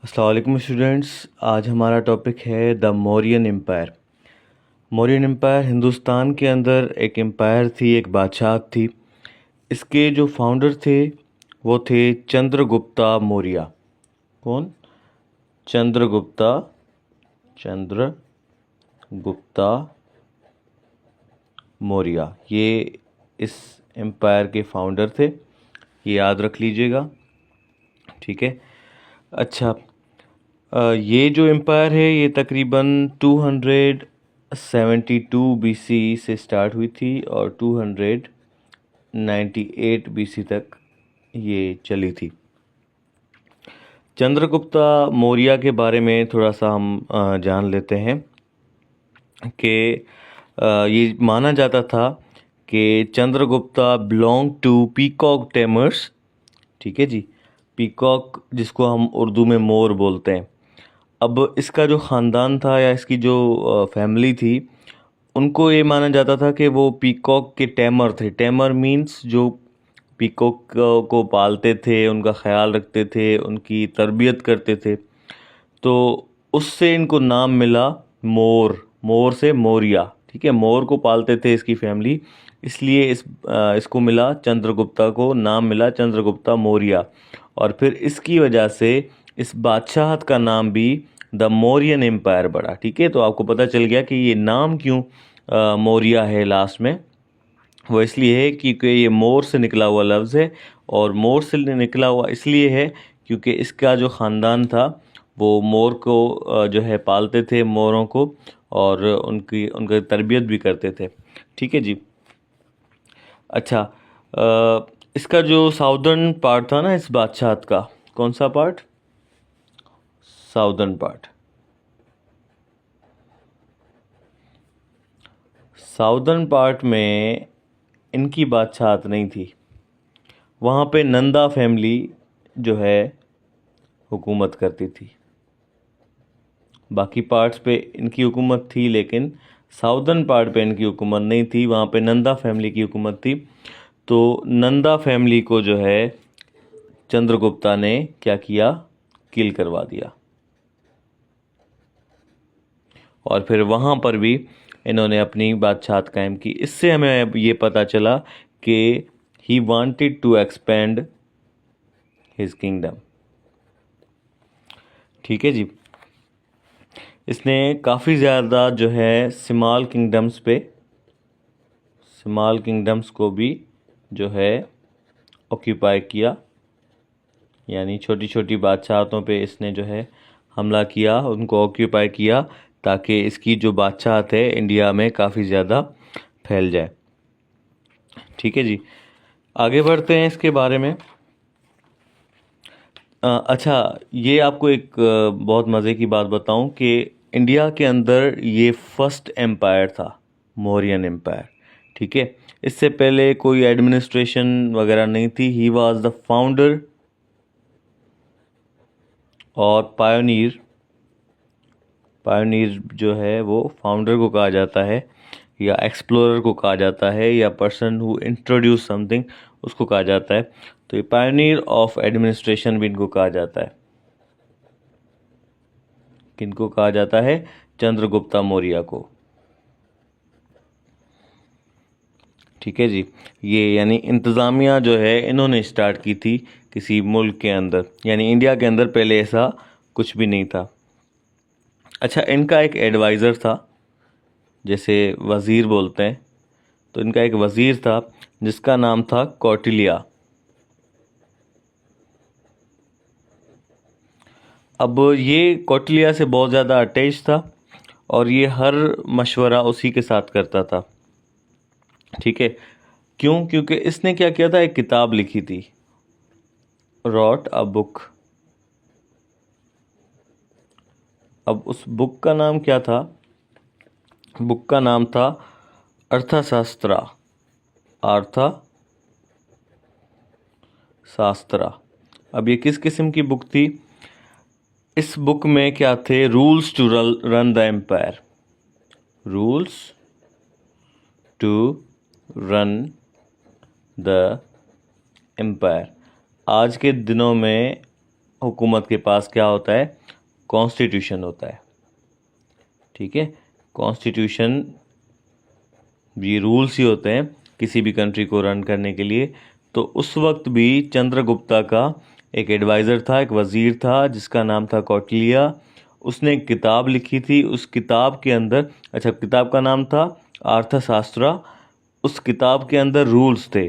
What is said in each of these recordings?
अस्सलाम वालेकुम स्टूडेंट्स। आज हमारा टॉपिक है the Mauryan empire. Mauryan empire Hindustan के अंदर एक एम्पायर थी, एक बादशाह थी। इसके जो फाउंडर थे वो थे चंद्रगुप्ता मौर्य। कौन? चंद्रगुप्ता चंद्रगुप्ता मौर्य। ये इस एम्पायर के फाउंडर थे, ये याद रख लीजिएगा। ठीक है। अच्छा, ये जो एम्पायर है ये तकरीबन 272 बीसी से स्टार्ट हुई थी और 298 बीसी तक ये चली थी। चंद्रगुप्ता मौर्य के बारे में थोड़ा सा हम जान लेते हैं कि ये माना जाता था कि Chandragupta belong to peacock tamers. ठीक है जी, पीकॉक जिसको हम उर्दू में मोर बोलते हैं। अब इसका जो ख़ानदान था या इसकी जो फैमिली थी, उनको ये माना जाता था कि वो पीकॉक के टैमर थे। टैमर मींस जो पीकॉक को पालते थे, उनका ख्याल रखते थे, उनकी तरबियत करते थे। तो उससे इनको नाम मिला मोर। मोर से मौर्य। ठीक है, मोर को पालते थे इसकी फैमिली, इसलिए इसको मिला, चंद्रगुप्ता को नाम मिला चंद्रगुप्ता मौर्य। और फिर इसकी वजह से इस बादशाहत का नाम भी द मौर्यन एम्पायर पड़ा। ठीक है, तो आपको पता चल गया कि ये नाम क्यों मौर्य है लास्ट में। वो इसलिए है क्योंकि ये मोर से निकला हुआ लफ्ज़ है, और मोर से निकला हुआ इसलिए है क्योंकि इसका जो ख़ानदान था वो मोर को जो है पालते थे, मोरों को, और उनकी तरबियत भी करते थे। ठीक है जी। अच्छा, इसका जो साउदर्न पार्ट था ना इस बादशाहत का, कौन सा part? Southern part. Southern part में इनकी बादशाहत नहीं थी। वहाँ पे नंदा फैमिली जो है हुकूमत करती थी। बाकी पार्ट्स पे इनकी हुकूमत थी, लेकिन साउदर्न पार्ट पे इनकी हुकूमत नहीं थी। वहाँ पे नंदा फैमिली की हुकूमत थी। तो नंदा फैमिली को जो है चंद्रगुप्ता ने क्या किया? किल करवा दिया। और फिर वहाँ पर भी इन्होंने अपनी बादशाहत कायम की। इससे हमें ये पता चला कि he wanted to expand his kingdom. ठीक है जी। इसने काफ़ी ज़्यादा जो है स्मॉल किंगडम्स को भी जो है ऑक्यूपाई किया, यानी छोटी छोटी बादशाहतों पे इसने जो है हमला किया, उनको ऑक्यूपाई किया, ताकि इसकी जो बादशाहत है इंडिया में काफ़ी ज़्यादा फैल जाए। ठीक है जी, आगे बढ़ते हैं इसके बारे में। अच्छा, ये आपको एक बहुत मज़े की बात बताऊं कि इंडिया के अंदर ये फर्स्ट एम्पायर था, मौर्यन एम्पायर। ठीक है, इससे पहले कोई एडमिनिस्ट्रेशन वगैरह नहीं थी। ही वाज द फाउंडर और पायोनियर। पायोनियर जो है वो फाउंडर को कहा जाता है, या एक्सप्लोरर को कहा जाता है, या पर्सन हु इंट्रोड्यूस समथिंग उसको कहा जाता है। तो ये पायोनियर ऑफ एडमिनिस्ट्रेशन भी इनको कहा जाता है। किनको कहा जाता है? चंद्रगुप्ता मौर्य को। ठीक है जी। ये यानी इंतज़ामिया जो है इन्होंने स्टार्ट की थी किसी मुल्क के अंदर, यानी इंडिया के अंदर पहले ऐसा कुछ भी नहीं था। अच्छा, इनका एक एडवाइज़र था, जैसे वज़ीर बोलते हैं, तो इनका एक वज़ीर था जिसका नाम था कौटिल्य। अब ये कौटिल्य से बहुत ज़्यादा अटैच था और ये हर मशवरा उसी के साथ करता था। ठीक है, क्यों? क्योंकि इसने क्या किया था, एक किताब लिखी थी, रॉट अ बुक। अब उस बुक का नाम क्या था? बुक का नाम था अर्थशास्त्रा। अर्थशास्त्रा। अब ये किस किस्म की बुक थी? इस बुक में क्या थे? Rules to run the empire. Rules to run the empire. आज के दिनों में हुकूमत के पास क्या होता है, कॉन्स्टिट्यूशन होता है। ठीक है, कॉन्स्टिट्यूशन, ये रूल्स ही होते हैं किसी भी कंट्री को रन करने के लिए। तो उस वक्त भी चंद्रगुप्ता का एक एडवाइज़र था, एक वज़ीर था जिसका नाम था कौटिल्य। उसने एक किताब लिखी थी, उस किताब के अंदर, अच्छा किताब का नाम था अर्थशास्त्र। उस किताब के अंदर रूल्स थे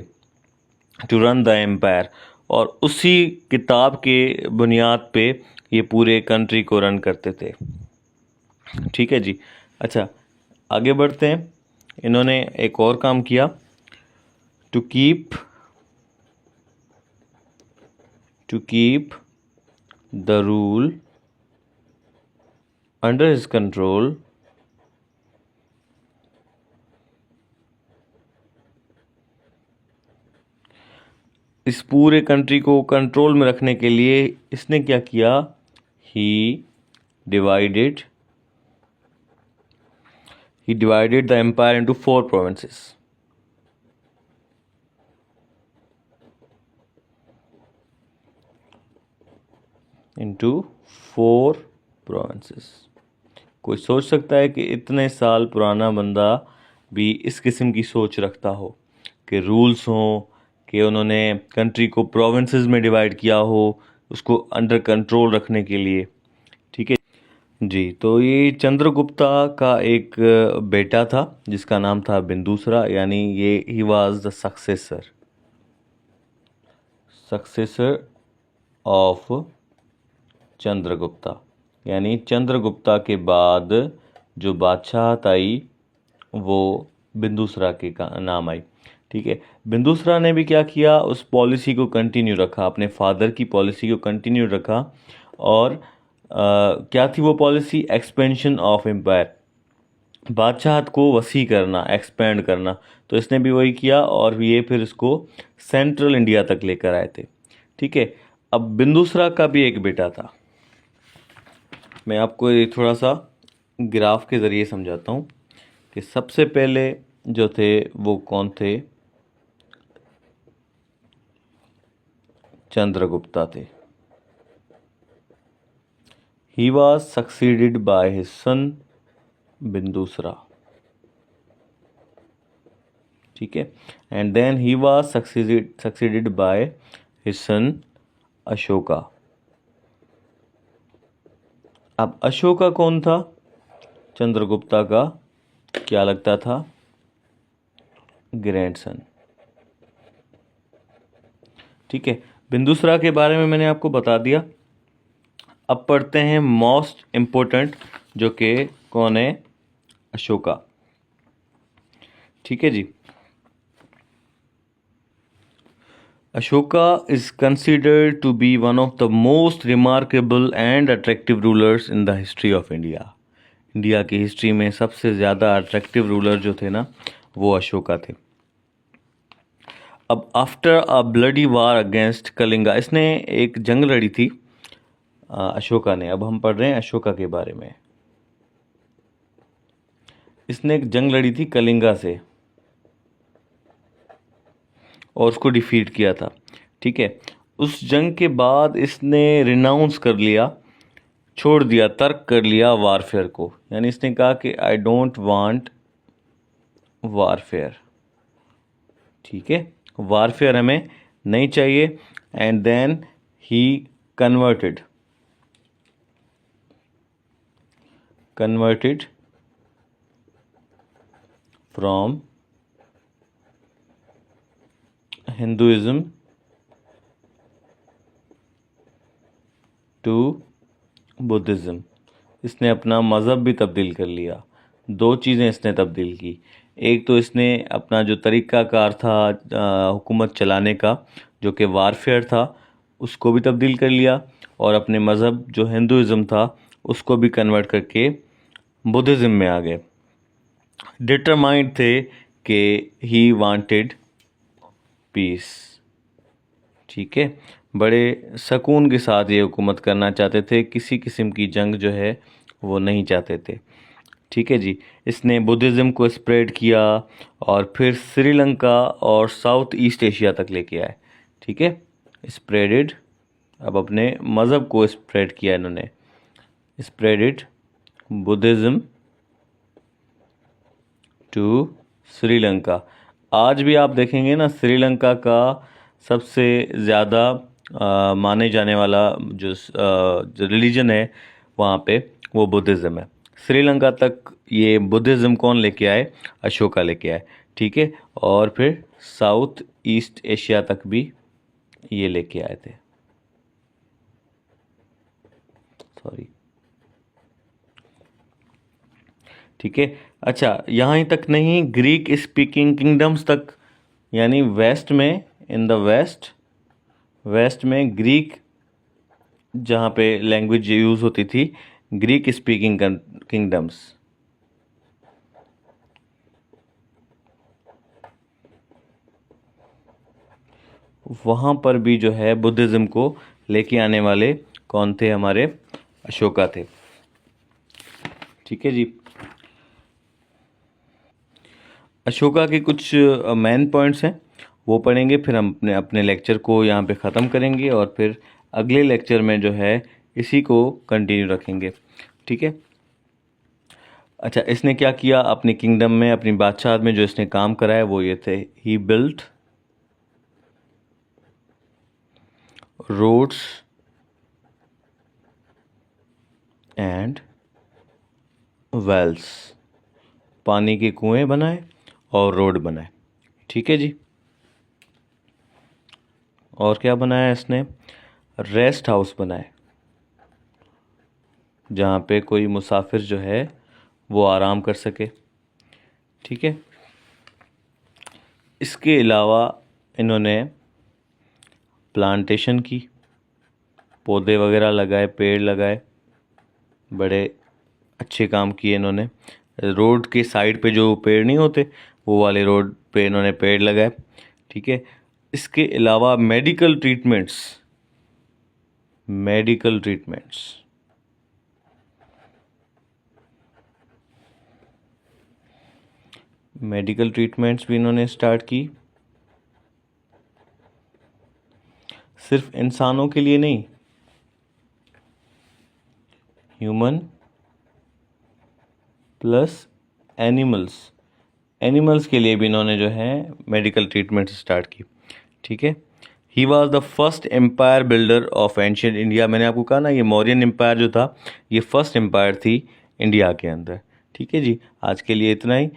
टू रन द एम्पायर, और उसी किताब के बुनियाद पे ये पूरे कंट्री को रन करते थे। ठीक है जी। अच्छा, आगे बढ़ते हैं। इन्होंने एक और काम किया, to keep the rule under his control, इस पूरे कंट्री को कंट्रोल में रखने के लिए इसने क्या किया, he divided the empire into 4 provinces. Into 4 provinces. कोई सोच सकता है कि इतने साल पुराना बंदा भी इस किस्म की सोच रखता हो कि रूल्स हों, कि उन्होंने कंट्री को प्रोविंसेस में डिवाइड किया हो उसको अंडर कंट्रोल रखने के लिए। ठीक है जी। तो ये चंद्रगुप्ता का एक बेटा था जिसका नाम था बिंदुसरा, यानी ये he was the successor of Chandragupta, यानी चंद्रगुप्ता के बाद जो बादशाहत आई वो बिंदुसरा के नाम आई। ठीक है, बिंदुसरा ने भी क्या किया, उस पॉलिसी को कंटिन्यू रखा, अपने फादर की पॉलिसी को कंटिन्यू रखा। और क्या थी वो पॉलिसी, एक्सपेंशन ऑफ एम्पायर, बादशाहत को वसी करना, एक्सपेंड करना। तो इसने भी वही किया और ये फिर इसको सेंट्रल इंडिया तक लेकर आए थे। ठीक है, अब बिंदुसरा का भी एक बेटा था। मैं आपको ये थोड़ा सा ग्राफ के ज़रिए समझाता हूँ कि सबसे पहले जो थे वो कौन थे, चंद्रगुप्ता थे। He was succeeded by his son Bindusara. ठीक है, and then he was succeeded by his son Ashoka. अब अशोका कौन था, चंद्रगुप्ता का क्या लगता था, ग्रैंडसन। ठीक है, बिंदुसरा के बारे में मैंने आपको बता दिया। अब पढ़ते हैं मोस्ट इम्पोर्टेंट, जो कि कौन है, अशोका। ठीक है जी। Ashoka is considered to be one of the most remarkable and attractive rulers in the history of India. India की हिस्ट्री में सबसे ज़्यादा अट्रैक्टिव रूलर जो थे ना वो अशोका थे। अब after a bloody war against Kalinga, इसने एक जंग लड़ी थी अशोका ने। अब हम पढ़ रहे हैं अशोका के बारे में। इसने एक जंग लड़ी थी कलिंगा से और उसको डिफीट किया था। ठीक है, उस जंग के बाद इसने रिनाउंस कर लिया, छोड़ दिया, तर्क कर लिया वारफेयर को। यानी इसने कहा कि आई डोंट वांट वारफेयर। ठीक है, वारफेयर हमें नहीं चाहिए। And then he converted from Hinduism to Buddhism. इसने अपना मज़हब भी तब्दील कर लिया। 2 चीज़ें इसने तब्दील की, एक तो इसने अपना जो तरीक़ाकार था हुकूमत चलाने का, जो कि वारफेयर था, उसको भी तब्दील कर लिया, और अपने मज़हब जो हिंदुइज़्म था उसको भी कन्वर्ट करके बुद्धिज़्म में आ गए। डिटरमाइंड थे कि ही वांटेड पीस। ठीक है, बड़े सुकून के साथ ये हुकूमत करना चाहते थे, किसी किस्म की जंग जो है वो नहीं चाहते थे। ठीक है जी। इसने बुद्धिज़्म को स्प्रेड किया और फिर श्रीलंका और साउथ ईस्ट एशिया तक लेके आए। ठीक है, स्प्रेडेड अब अपने मज़हब को स्प्रेड किया इन्होंने, spread it Buddhism to Sri Lanka. आज भी आप देखेंगे ना, श्रीलंका का सबसे ज़्यादा माने जाने वाला जो रिलीजन है वहाँ पे वो बुद्धिज़्म है। श्रीलंका तक ये बुद्धिज़्म कौन लेके आए? अशोका लेके आए, ठीक है। और फिर साउथ ईस्ट एशिया तक भी ये लेके आए थे, सॉरी, ठीक है। अच्छा, यहाँ ही तक नहीं, ग्रीक स्पीकिंग किंगडम्स तक, यानी वेस्ट में, इन द वेस्ट में ग्रीक जहाँ पे लैंग्वेज यूज़ होती थी, ग्रीक स्पीकिंग किंगडम्स, वहाँ पर भी जो है बुद्धिज़्म को लेके आने वाले कौन थे? हमारे अशोका थे, ठीक है जी। अशोका के कुछ मेन पॉइंट्स हैं वो पढ़ेंगे, फिर हम अपने अपने लेक्चर को यहाँ पे ख़त्म करेंगे और फिर अगले लेक्चर में जो है इसी को कंटिन्यू रखेंगे, ठीक है। अच्छा, इसने क्या किया अपनी किंगडम में, अपनी बादशाह में जो इसने काम करा है वो ये थे, ही बिल्ट रोड्स एंड वेल्स, पानी के कुएं बनाए और रोड बनाए, ठीक है जी। और क्या बनाया इसने? रेस्ट हाउस बनाए, जहाँ पे कोई मुसाफिर जो है वो आराम कर सके, ठीक है। इसके अलावा इन्होंने प्लांटेशन की, पौधे वगैरह लगाए, पेड़ लगाए, बड़े अच्छे काम किए इन्होंने। रोड के साइड पे जो पेड़ नहीं होते, वो वाले रोड पे इन्होंने पेड़ लगाए, ठीक है। इसके अलावा मेडिकल ट्रीटमेंट्स भी इन्होंने स्टार्ट की, सिर्फ इंसानों के लिए नहीं, ह्यूमन प्लस एनिमल्स के लिए भी इन्होंने जो है मेडिकल ट्रीटमेंट स्टार्ट की, ठीक है। He was the first empire builder of ancient India. मैंने आपको कहा ना, ये मौर्यन एम्पायर जो था ये फर्स्ट एम्पायर थी इंडिया के अंदर, ठीक है जी। आज के लिए इतना ही,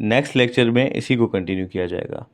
नेक्स्ट लेक्चर में इसी को कंटिन्यू किया जाएगा।